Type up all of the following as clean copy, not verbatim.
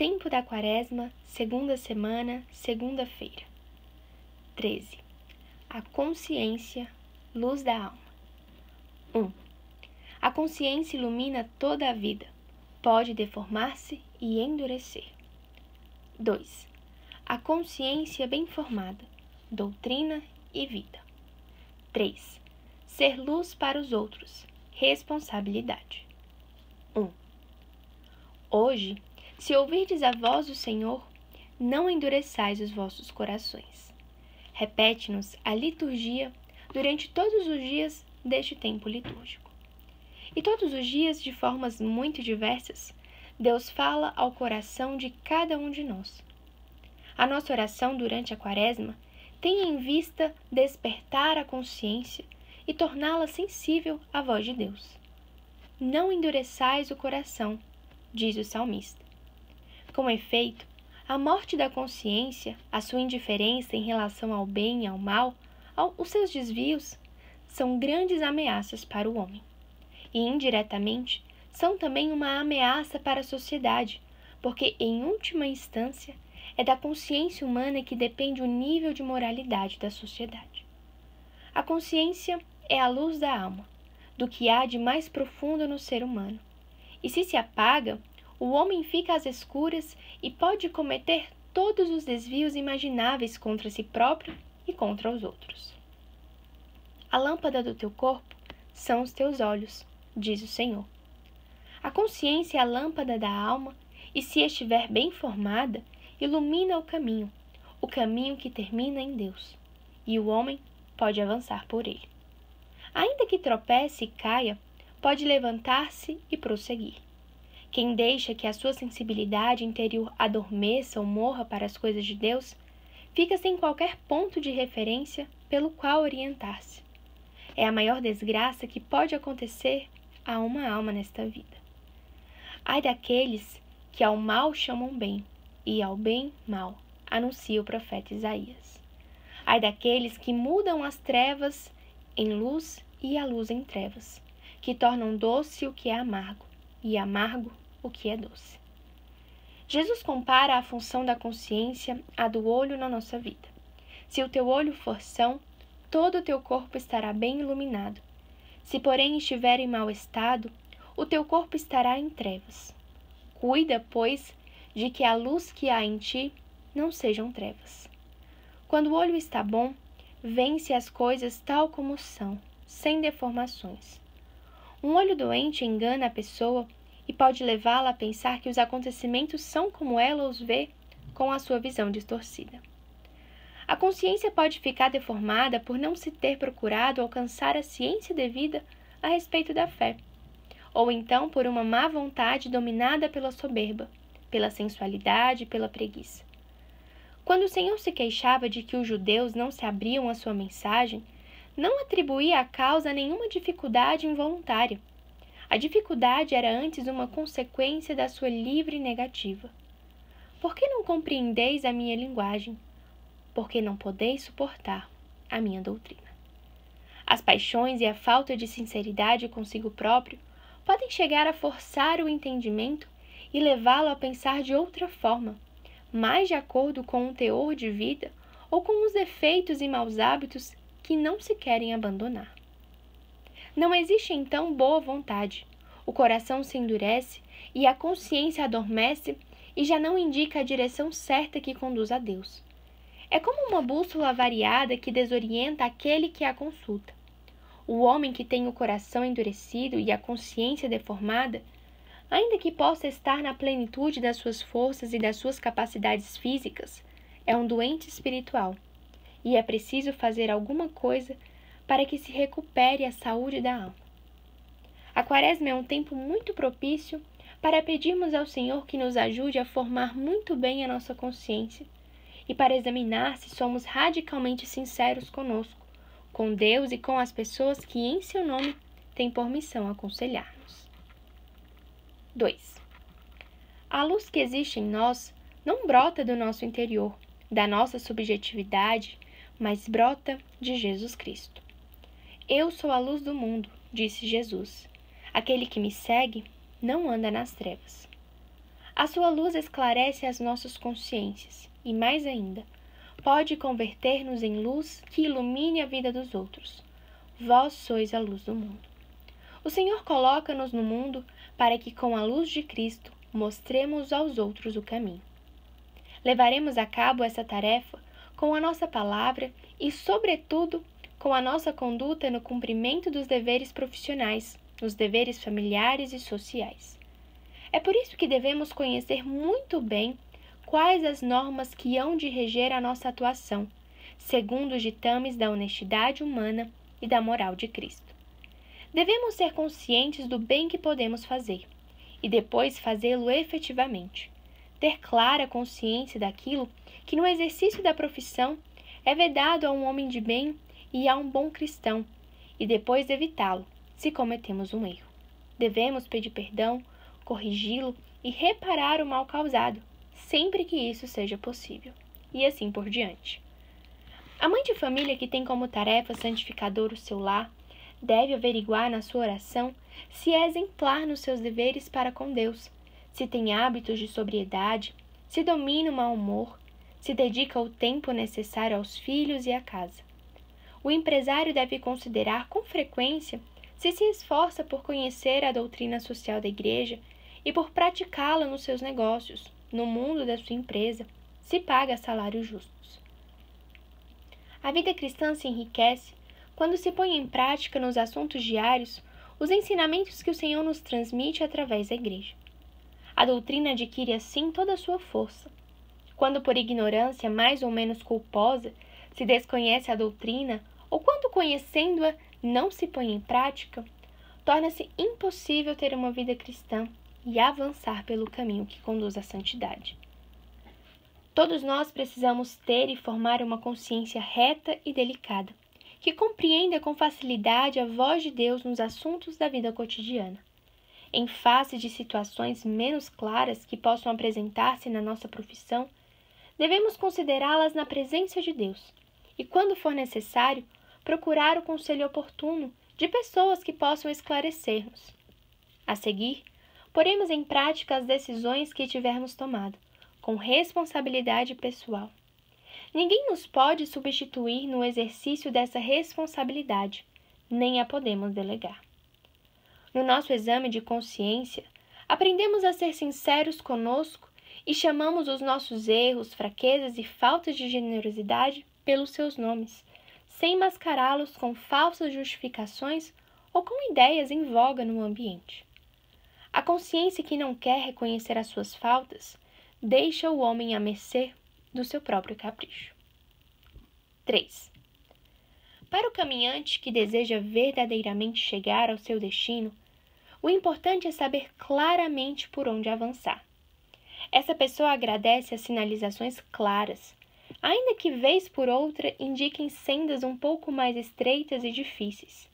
Tempo da Quaresma, segunda semana, segunda-feira. 13. A consciência, luz da alma. 1. A consciência ilumina toda a vida, pode deformar-se e endurecer. 2. A consciência bem formada, doutrina e vida. 3. Ser luz para os outros, responsabilidade. 1. Hoje, se ouvirdes a voz do Senhor, não endureçais os vossos corações. Repete-nos a liturgia durante todos os dias deste tempo litúrgico. E todos os dias, de formas muito diversas, Deus fala ao coração de cada um de nós. A nossa oração durante a Quaresma tem em vista despertar a consciência e torná-la sensível à voz de Deus. Não endureçais o coração, diz o salmista. Com efeito, a morte da consciência, a sua indiferença em relação ao bem e ao mal, os seus desvios, são grandes ameaças para o homem. E, indiretamente, são também uma ameaça para a sociedade, porque, em última instância, é da consciência humana que depende o nível de moralidade da sociedade. A consciência é a luz da alma, do que há de mais profundo no ser humano. E se apaga, o homem fica às escuras e pode cometer todos os desvios imagináveis contra si próprio e contra os outros. A lâmpada do teu corpo são os teus olhos, diz o Senhor. A consciência é a lâmpada da alma e, se estiver bem formada, ilumina o caminho que termina em Deus, e o homem pode avançar por ele. Ainda que tropece e caia, pode levantar-se e prosseguir. Quem deixa que a sua sensibilidade interior adormeça ou morra para as coisas de Deus, fica sem qualquer ponto de referência pelo qual orientar-se. É a maior desgraça que pode acontecer a uma alma nesta vida. Ai daqueles que ao mal chamam bem e ao bem mal, anuncia o profeta Isaías. Ai daqueles que mudam as trevas em luz e a luz em trevas, que tornam doce o que é amargo e amargo o que é doce. Jesus compara a função da consciência à do olho na nossa vida. Se o teu olho for são, todo o teu corpo estará bem iluminado. Se, porém, estiver em mau estado, o teu corpo estará em trevas. Cuida, pois, de que a luz que há em ti não sejam trevas. Quando o olho está bom, vence as coisas tal como são, sem deformações. Um olho doente engana a pessoa e pode levá-la a pensar que os acontecimentos são como ela os vê, com a sua visão distorcida. A consciência pode ficar deformada por não se ter procurado alcançar a ciência devida a respeito da fé, ou então por uma má vontade dominada pela soberba, pela sensualidade e pela preguiça. Quando o Senhor se queixava de que os judeus não se abriam à sua mensagem, não atribuía a causa a nenhuma dificuldade involuntária. A dificuldade era antes uma consequência da sua livre negativa. Por que não compreendeis a minha linguagem? Porque não podeis suportar a minha doutrina. As paixões e a falta de sinceridade consigo próprio podem chegar a forçar o entendimento e levá-lo a pensar de outra forma, mais de acordo com um teor de vida ou com os defeitos e maus hábitos que não se querem abandonar. Não existe então boa vontade, o coração se endurece e a consciência adormece e já não indica a direção certa que conduz a Deus. É como uma bússola variada que desorienta aquele que a consulta. O homem que tem o coração endurecido e a consciência deformada, ainda que possa estar na plenitude das suas forças e das suas capacidades físicas, é um doente espiritual, e é preciso fazer alguma coisa para que se recupere a saúde da alma. A Quaresma é um tempo muito propício para pedirmos ao Senhor que nos ajude a formar muito bem a nossa consciência e para examinar se somos radicalmente sinceros conosco, com Deus e com as pessoas que em seu nome têm por missão aconselhar-nos. 2. A luz que existe em nós não brota do nosso interior, da nossa subjetividade, mas brota de Jesus Cristo. Eu sou a luz do mundo, disse Jesus. Aquele que me segue não anda nas trevas. A sua luz esclarece as nossas consciências e, mais ainda, pode converter-nos em luz que ilumine a vida dos outros. Vós sois a luz do mundo. O Senhor coloca-nos no mundo para que, com a luz de Cristo, mostremos aos outros o caminho. Levaremos a cabo essa tarefa com a nossa palavra e, sobretudo, com a nossa conduta no cumprimento dos deveres profissionais, nos deveres familiares e sociais. É por isso que devemos conhecer muito bem quais as normas que hão de reger a nossa atuação, segundo os ditames da honestidade humana e da moral de Cristo. Devemos ser conscientes do bem que podemos fazer e depois fazê-lo efetivamente. Ter clara consciência daquilo que no exercício da profissão é vedado a um homem de bem e a um bom cristão, e depois evitá-lo, se cometemos um erro. Devemos pedir perdão, corrigi-lo e reparar o mal causado, sempre que isso seja possível, e assim por diante. A mãe de família que tem como tarefa santificadora o seu lar deve averiguar na sua oração se é exemplar nos seus deveres para com Deus, se tem hábitos de sobriedade, se domina o mau humor, se dedica o tempo necessário aos filhos e à casa. O empresário deve considerar com frequência se esforça por conhecer a doutrina social da Igreja e por praticá-la nos seus negócios, no mundo da sua empresa, se paga salários justos. A vida cristã se enriquece quando se põe em prática nos assuntos diários os ensinamentos que o Senhor nos transmite através da Igreja. A doutrina adquire assim toda a sua força. Quando por ignorância mais ou menos culposa se desconhece a doutrina, ou quando conhecendo-a não se põe em prática, torna-se impossível ter uma vida cristã e avançar pelo caminho que conduz à santidade. Todos nós precisamos ter e formar uma consciência reta e delicada, que compreenda com facilidade a voz de Deus nos assuntos da vida cotidiana. Em face de situações menos claras que possam apresentar-se na nossa profissão, devemos considerá-las na presença de Deus e, quando for necessário, procurar o conselho oportuno de pessoas que possam esclarecer-nos. A seguir, poremos em prática as decisões que tivermos tomado, com responsabilidade pessoal. Ninguém nos pode substituir no exercício dessa responsabilidade, nem a podemos delegar. No nosso exame de consciência, aprendemos a ser sinceros conosco e chamamos os nossos erros, fraquezas e faltas de generosidade pelos seus nomes, sem mascará-los com falsas justificações ou com ideias em voga no ambiente. A consciência que não quer reconhecer as suas faltas deixa o homem à mercê do seu próprio capricho. 3. Para o caminhante que deseja verdadeiramente chegar ao seu destino, o importante é saber claramente por onde avançar. Essa pessoa agradece as sinalizações claras, ainda que vez por outra indiquem sendas um pouco mais estreitas e difíceis,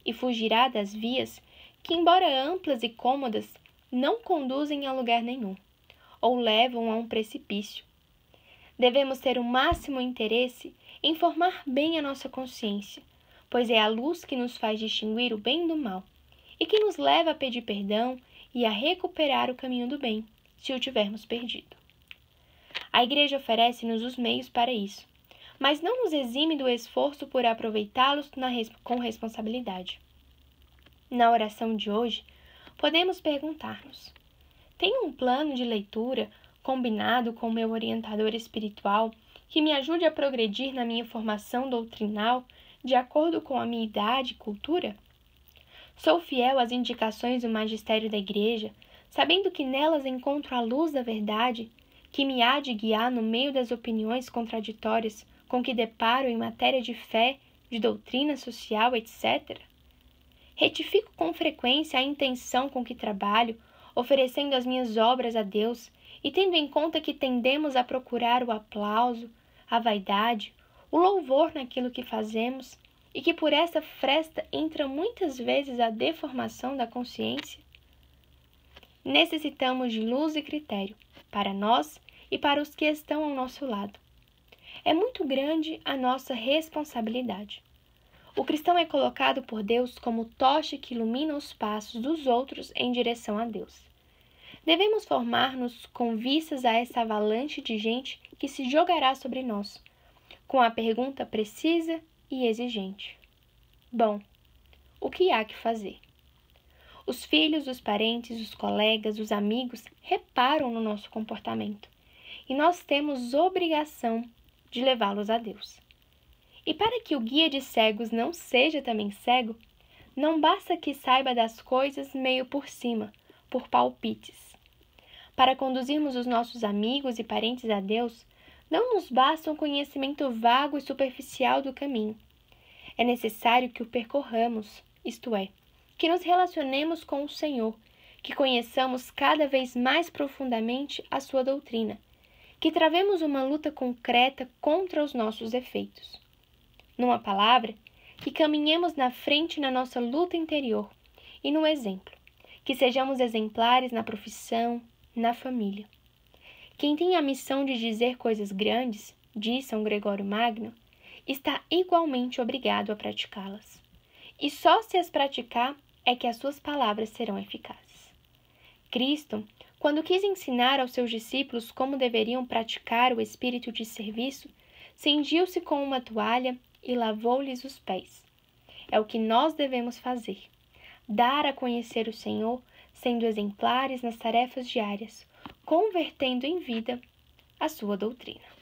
e fugirá das vias que, embora amplas e cômodas, não conduzem a lugar nenhum, ou levam a um precipício. Devemos ter o máximo interesse em formar bem a nossa consciência, pois é a luz que nos faz distinguir o bem do mal, e que nos leva a pedir perdão e a recuperar o caminho do bem, se o tivermos perdido. A Igreja oferece-nos os meios para isso, mas não nos exime do esforço por aproveitá-los com responsabilidade. Na oração de hoje, podemos perguntar-nos: tenho um plano de leitura combinado com o meu orientador espiritual que me ajude a progredir na minha formação doutrinal de acordo com a minha idade e cultura? Sou fiel às indicações do magistério da Igreja, sabendo que nelas encontro a luz da verdade, que me há de guiar no meio das opiniões contraditórias com que deparo em matéria de fé, de doutrina social, etc. Retifico com frequência a intenção com que trabalho, oferecendo as minhas obras a Deus e tendo em conta que tendemos a procurar o aplauso, a vaidade, o louvor naquilo que fazemos e que por essa fresta entra muitas vezes a deformação da consciência? Necessitamos de luz e critério, para nós e para os que estão ao nosso lado. É muito grande a nossa responsabilidade. O cristão é colocado por Deus como tocha que ilumina os passos dos outros em direção a Deus. Devemos formar-nos com vistas a essa avalanche de gente que se jogará sobre nós, com a pergunta precisa e exigente: bom, o que há que fazer? Os filhos, os parentes, os colegas, os amigos reparam no nosso comportamento e nós temos obrigação de levá-los a Deus. E para que o guia de cegos não seja também cego, não basta que saiba das coisas meio por cima, por palpites. Para conduzirmos os nossos amigos e parentes a Deus, não nos basta um conhecimento vago e superficial do caminho. É necessário que o percorramos, isto é, que nos relacionemos com o Senhor, que conheçamos cada vez mais profundamente a sua doutrina, que travemos uma luta concreta contra os nossos defeitos. Numa palavra, que caminhemos na frente na nossa luta interior e no exemplo, que sejamos exemplares na profissão, na família. Quem tem a missão de dizer coisas grandes, diz São Gregório Magno, está igualmente obrigado a praticá-las. E só se as praticar é que as suas palavras serão eficazes. Cristo, quando quis ensinar aos seus discípulos como deveriam praticar o espírito de serviço, cingiu-se com uma toalha e lavou-lhes os pés. É o que nós devemos fazer: dar a conhecer o Senhor, sendo exemplares nas tarefas diárias, convertendo em vida a sua doutrina.